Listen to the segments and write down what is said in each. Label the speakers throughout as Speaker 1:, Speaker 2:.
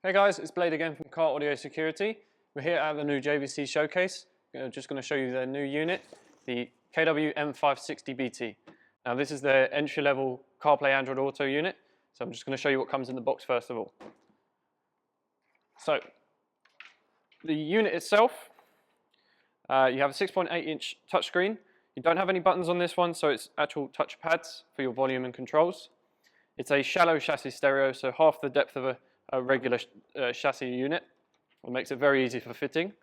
Speaker 1: Hey guys, it's Blade again from Car Audio Security. We're here at the new JVC showcase. I'm just going to show you their new unit, the KW-M560BT. Now this is their entry-level CarPlay Android Auto unit, so I'm just going to show you what comes in the box first of all. So, the unit itself, you have a 6.8-inch touchscreen. You don't have any buttons on this one, so it's actual touch pads for your volume and controls. It's a shallow chassis stereo, so half the depth of a regular chassis unit. It makes it very easy for fitting.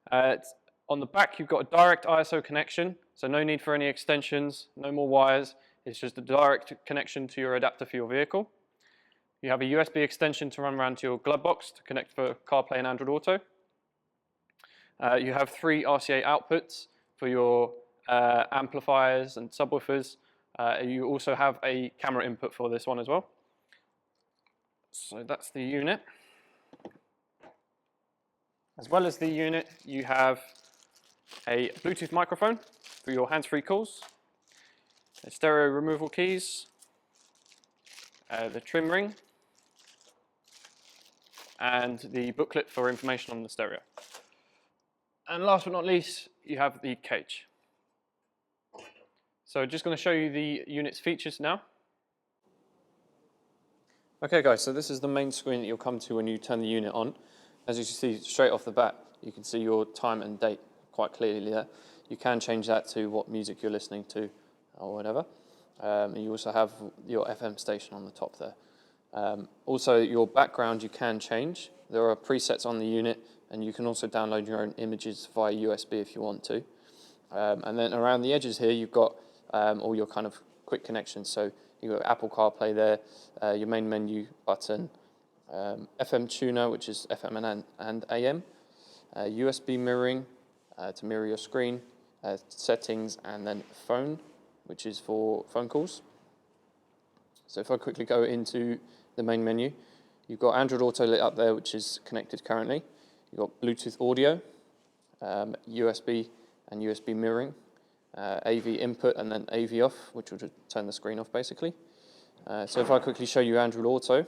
Speaker 1: On the back you've got a direct ISO connection, so no need for any extensions, no more wires. It's just a direct connection to your adapter for your vehicle. You have a USB extension to run around to your glove box to connect for CarPlay and Android Auto. You have 3 RCA outputs for your amplifiers and subwoofers. You also have a camera input for this one as well. So that's the unit. As well as the unit, you have a Bluetooth microphone for your hands-free calls, stereo removal keys, the trim ring, and the booklet for information on the stereo. And last but not least, you have the cage. So just going to show you the unit's features now. Okay guys, so this is the main screen that you'll come to when you turn the unit on. As you see straight off the bat, you can see your time and date quite clearly there. You can change that to what music you're listening to or whatever. And you also have your FM station on the top there. Also your background you can change. There are presets on the unit, and you can also download your own images via USB if you want to. And then around the edges here you've got all your kind of quick connections. So you've got Apple CarPlay there, your main menu button, FM tuner, which is FM and AM, USB mirroring to mirror your screen, settings, and then phone, which is for phone calls. So if I quickly go into the main menu, you've got Android Auto lit up there, which is connected currently. You've got Bluetooth audio, USB and USB mirroring, AV input and then AV off, which will just turn the screen off basically. So if I quickly show you Android Auto,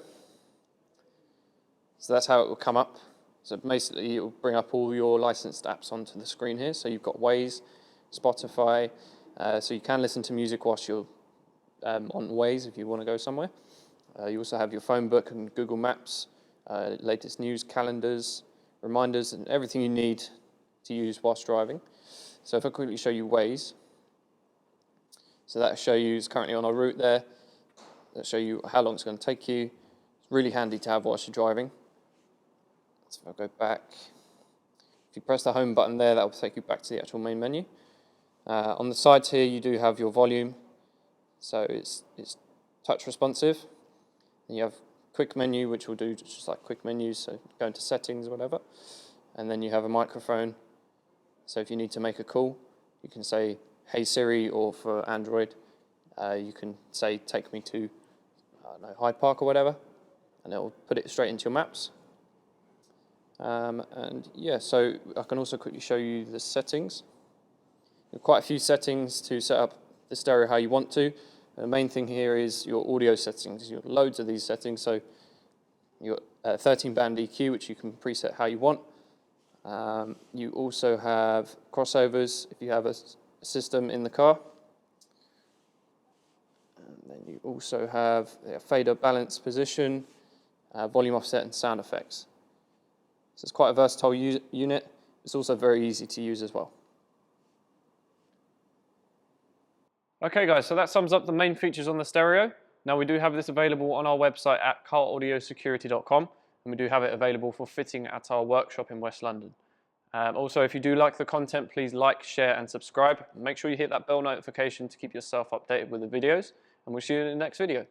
Speaker 1: so that's how it will come up. So basically it will bring up all your licensed apps onto the screen here. So you've got Waze, Spotify, so you can listen to music whilst you're on Waze if you want to go somewhere. You also have your phone book and Google Maps, latest news, calendars, reminders, and everything you need to use whilst driving. So if I quickly show you Waze, so that'll show you it's currently on our route there. That'll show you how long it's going to take you. It's really handy to have whilst you're driving. So if I go back, if you press the home button there, that will take you back to the actual main menu. On the sides here, you do have your volume, so it's touch responsive. And you have quick menu, which will do just like quick menus, so go into settings or whatever. And then you have a microphone, so if you need to make a call, you can say, "Hey Siri," or for Android, you can say, "Take me to I don't know, Hyde Park" or whatever, and it will put it straight into your maps. And yeah, so I can also quickly show you the settings. There are quite a few settings to set up the stereo how you want to. And the main thing here is your audio settings. You've got loads of these settings. So you've got 13-band EQ, which you can preset how you want. You also have crossovers if you have a system in the car. And then you also have fader balance position, volume offset, and sound effects. So it's quite a versatile unit. It's also very easy to use as well. Okay guys, so that sums up the main features on the stereo. Now we do have this available on our website at caraudiosecurity.com, and we do have it available for fitting at our workshop in West London. Also, if you do like the content, please like, share and subscribe. Make sure you hit that bell notification to keep yourself updated with the videos, and we'll see you in the next video.